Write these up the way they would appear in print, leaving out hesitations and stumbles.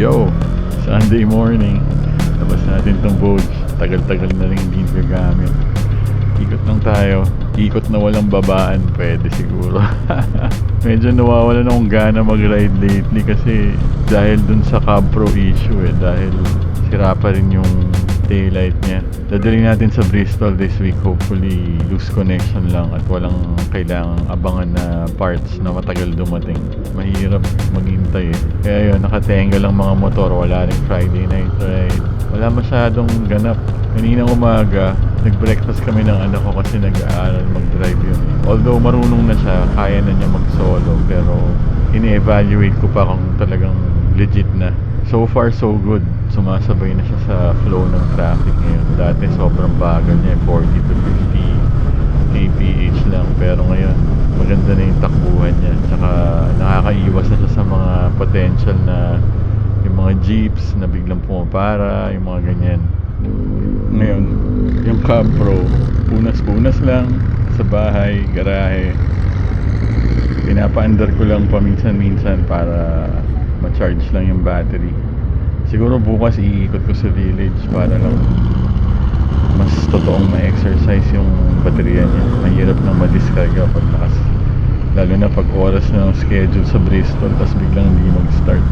Yo, Sunday morning. Labas natin tong boat. Tagal-tagal na rin hindi gagamit. Ikot lang tayo. Ikot na walang babaan. Pwede siguro. Medyo nawawala na akong gana mag-ride lately kasi dahil dun sa Cab Pro issue dahil sira pa rin yung taillight niya. Dadalhin natin sa Bristol this week. Hopefully loose connection lang at walang kailangang abangan na parts na matagal dumating. Mahirap maghintay Kaya yun, nakatenga lang mga motor. Wala rin Friday night ride. Wala masyadong ganap. Kaninang umaga, nag-breakfast kami ng anak ko kasi nag-aaral mag-drive yun. Although marunong na siya, kaya na niya mag-solo. Pero ini-evaluate ko pa kung talagang legit na. So far so good. Sumasabay na siya sa flow ng traffic ngayon. Dati sobrang bagal niya, 40 to 50 kph lang. Pero ngayon, maganda na yung takbuhan niya. Tsaka nakakaiwas na siya sa mga potential na yung mga jeeps na biglang pumapara, yung mga ganyan. Ngayon, yung Cab Pro, punas-punas lang sa bahay, garahe. Pinapa-under ko lang paminsan-minsan para ma-charge lang yung battery. Siguro bukas iikot ko sa village para lang mas totoong ma-exercise yung baterya niya. Mahirap nang ma-discarga pag lalo na pag oras na ng schedule sa Bristol tapos biglang hindi mag-start.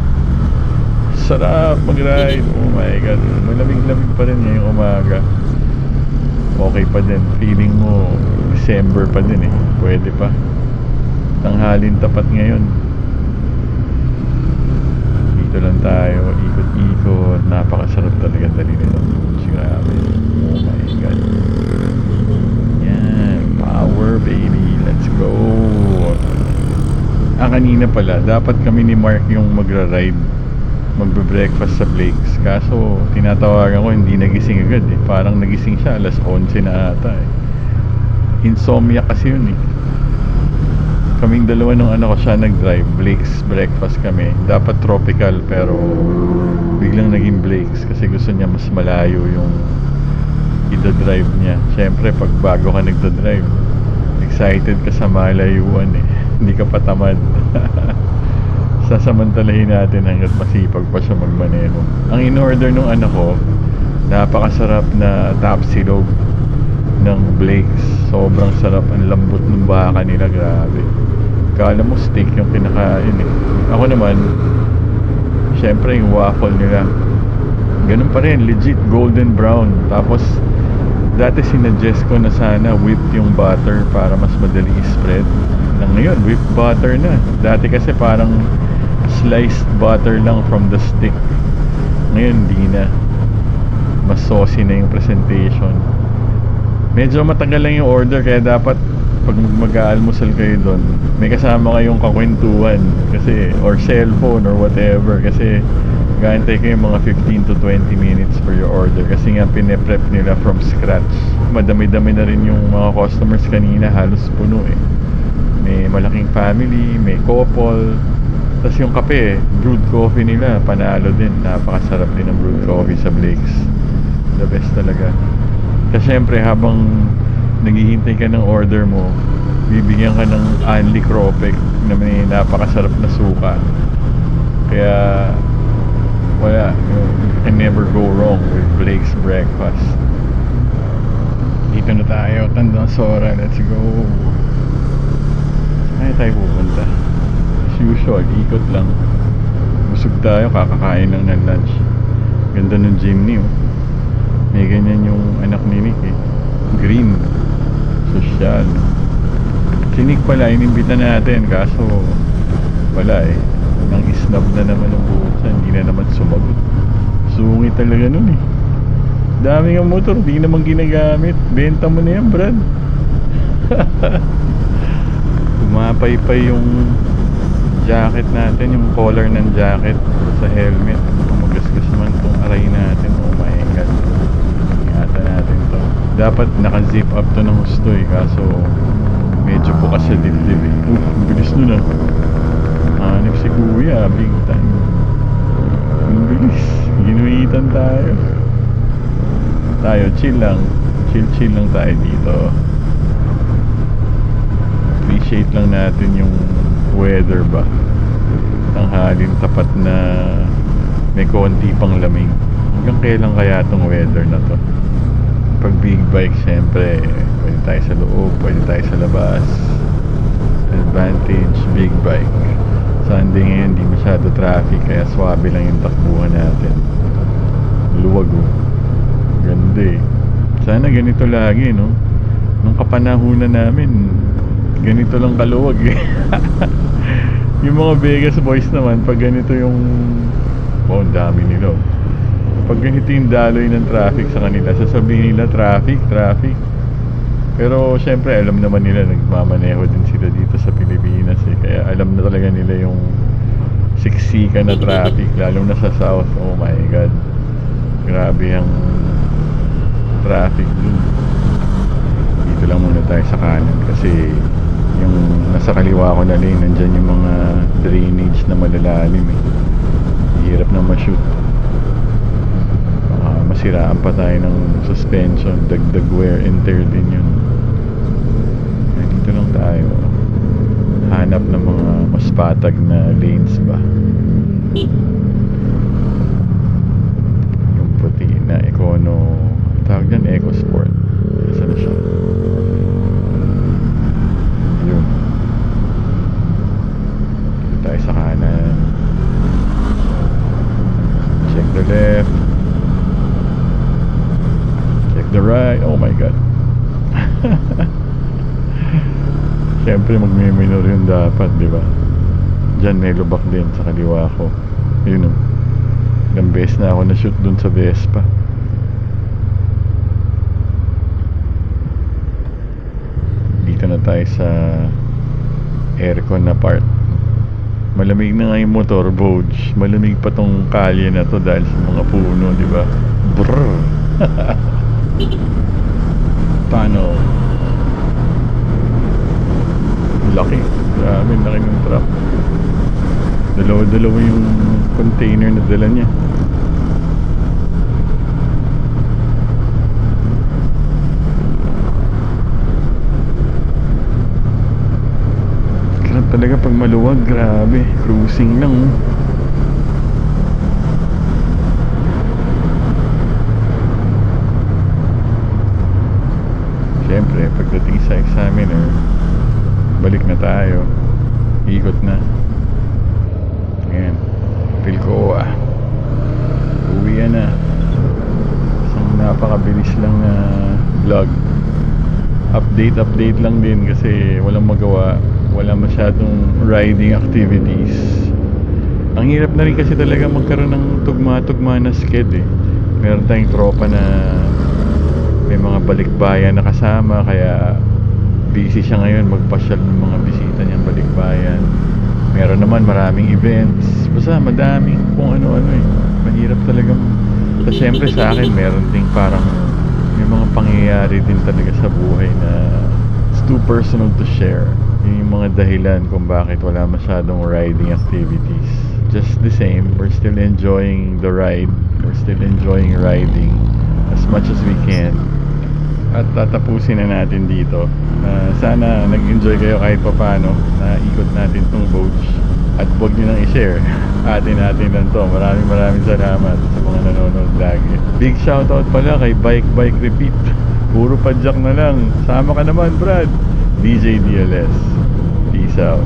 Sarap mag-ride. Oh my god, malamig-lamig pa rin ngayong umaga. Okay pa din. Feeling mo December pa din pwede pa. Tanghalin tapat ngayon. Dito lang tayo, ikot-ikot. Napakasarap talaga dali nito. Grabe. Oh my god. Yan, power baby, let's go. Kanina pala, dapat kami ni Mark yung magra-ride, magbe-breakfast sa Blake's. Kaso tinatawagan ko, hindi nagising agad Parang nagising siya alas 11 na ata Insomnia kasi yun Kaming dalawa nung anak ko, siya nag-drive. Blake's breakfast kami. Dapat tropical pero biglang naging Blake's kasi gusto niya mas malayo yung ida-drive niya. Siyempre pag bago ka nagda-drive, excited ka sa malayuan Hindi ka pa tamad. Sasamantalahin natin hanggat masipag pa siya magmaneho. Ang in-order nung anak ko, napakasarap na tapsilog ng Blake's. Sobrang sarap. Ang lambot ng baka nila, grabe. Kala mo steak yung kinakain Ako naman, syempre yung waffle nila, ganun pa rin, legit golden brown. Tapos dati sinuggest ko na sana whipped yung butter para mas madali i-spread. Ngayon, whipped butter na. Dati kasi parang sliced butter lang from the stick. Ngayon, di na. Mas saucy na yung presentation. Medyo matagal lang yung order kaya dapat pag mag-aalmusal kayo doon, may kasama kayong kakwentuhan kasi, or cellphone or whatever kasi gaantay kayo mga 15 to 20 minutes for your order kasi nga pine-prep nila from scratch. Madami-dami na rin yung mga customers kanina, halos puno May malaking family, may couple. Tapos yung kape, brewed coffee nila, panalo din. Napakasarap din ng brewed coffee sa Blake's. The best talaga. Kasi syempre habang naghihintay ka ng order mo, bibigyan ka ng Anli Cropek na may napakasarap na suka. Kaya wala, you can never go wrong with Blake's breakfast. Dito na tayo, Tandang Sora, let's go. Saan tayo pupunta? As usual, ikot lang. Busog tayo, kakakain lang ng lunch. Ganda ng jeepney May ganyan yung anak ni Nick Green. Social. Si Nick pala, inimbita natin. Kaso, wala nang isnab na naman ang buta. Hindi na naman sumagot. Sungit talaga nun Dami ng motor, di naman ginagamit. Benta mo na yan, Brad. Umapay-pay yung jacket natin, yung collar ng jacket sa helmet. Magasgas naman itong aray natin. Oh my god. Ingatan natin to. Dapat naka-zip up to ng gusto kaso medyo bukas sa dibdib ang bilis nun hanip si kuya, big time. Ang bilis. Ginuhitan tayo chill lang tayo dito. Appreciate lang natin yung weather ba. Tanghalin tapat na may konti pang lamig. Hanggang kailan kaya tong weather na to? Pag big bike, syempre, pwede tayo sa loob, pwede tayo sa labas. Advantage, big bike. Sunday ngayon, di masyado traffic, kaya swabe lang yung takbuhan natin. Luwag oh. Ganda eh. Sana ganito lagi, no? Nung kapanahunan namin, ganito lang kaluwag eh. Yung mga Vegas boys naman, pag ganito yung... wow, ang dami nila. Pag ganito yung daloy ng traffic sa kanila, sasabihin nila traffic. Pero syempre alam naman nila, nagmamaneho din sila dito sa Pilipinas eh. Kaya alam na talaga nila yung siksikan na traffic, lalo na sa south. Oh my god, grabe ang traffic dun. Dito lang muna tayo sa kanan kasi yung nasa kaliwa ko na lane, nandyan yung mga drainage na malalalim eh. Hirap na ma-shoot. Masiraan pa tayo ng suspension, dagdag wear and tear din yun. Dito lang tayo, hanap ng mga mas patag na lanes ba. Yung puti na Econo, tawag dyan EcoSport. Saan na siya? Yun. Dito tayo sa kanan. Check the left, the right. Oh my god. Siyempre magme-minor yun dapat, di ba? Diyan may lubak din sa kaliwa ko. Yun oh. Ilang beses na ako na-shoot dun sa Vespa. Dito na tayo sa aircon na part. Malamig na nga yung motor, Boj. Malamig pa tong kalye na to dahil sa mga puno, di ba? Brrr. Paano? Laki. Grabe, laki ng truck. Dalawa yung container na dala niya. Sarap talaga pag maluwag. Grabe, cruising lang oh. Siyempre, pagdating sa examiner, balik na tayo. Ikot na. Ayan. Pilcoa. Uwian na. Isang napakabilis lang na vlog. Update lang din kasi walang magawa. Wala masyadong riding activities. Ang hirap na rin kasi talaga magkaroon ng tugma-tugma na sked eh. Meron tayong tropa na may mga balikbayan na kasama, kaya busy siya ngayon magpasyal ng mga bisita niyang balikbayan. Meron naman maraming events, basta madaming kung ano-ano eh. Mahirap talagang, kasi syempre sa akin meron ding parang may mga pangyayari din talaga sa buhay na it's too personal to share. Yun yung mga dahilan kung bakit wala masyadong riding activities. Just the same, we're still enjoying the ride, we're still enjoying riding as much as we can. At tatapusin na natin dito. Sana nag-enjoy kayo kahit paano na ikot natin tong Boj. At huwag nyo nang i-share. Atin lang to. Maraming salamat sa mga nanonood lagi. Big shoutout pala kay Bike Repeat. Puro padjak na lang. Sama ka naman, Brad. DJ DLS. Peace out.